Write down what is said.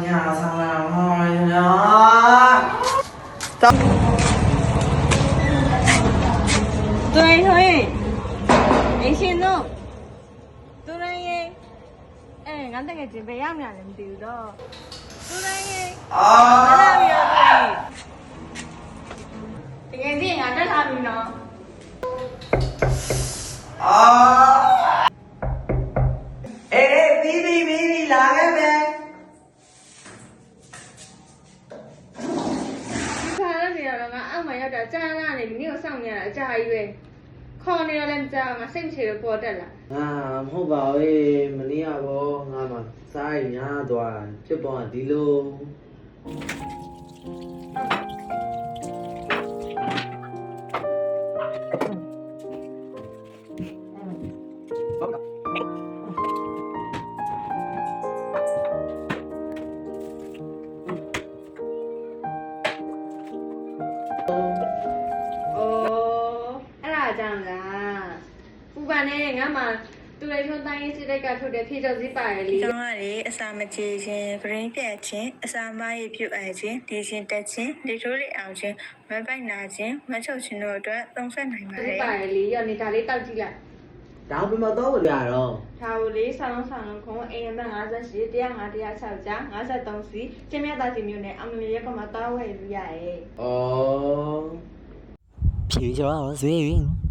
nhà sao làm thôi nhá. Tôi thôi. Anh xin đâu. Tôi đây. Ê, ngắn tay cái chuyện về em nhà làm từ đó. Tôi đây. Nó làm gì vậy? Thì cái gì ngắn tay làm gì nó? Ê, Bibi, là cái về. Sao thì là ông mày đã cha ra này nhiều xong nhà đã cha về. Con này lên cha mà sinh chỉ được bố đẻ là. Không bảo em, mình đi à bố, mà sai nhá, đoàn, chứ bỏ đi luôn. Ồ,အဲ့ဒါကြောင့်လား။ဥပနဲ့ငါမှသူလေးထွန်းတိုင်းစစ်တဲ့ကထုတ်တဲ့ဖြည့်တော်စည်းပါလေ ကျောင်းကလေအစာမကြေခြင်းဂရင်းပြတ်ခြင်းအစာမရည်ပြုတ်အပ်ခြင်းဒီခြင်းတက်ခြင်းလေထိုးလေအောင်ခြင်းမပိုက်နာခြင်းမချုပ်ခြင်းတို့အတွက်သုံးဆက်နိုင်ပါ ။ တ စည်း ယ် ပါလေရောနေဒါလေးတောက်ကြည့်လိုက် Đó, bên mà tốt rồi đó. ။ဒါကိုလေးဆောင်းလုံးခုံးအိမ်နံပါတ်58 105 106ကြား53စီကျင်းမြတ်သားစီမျိုးနဲ့အမလီရက်ကမှတောင်းဝယ်လို့ရရဲ့ Ồ. 皮球让我随缘。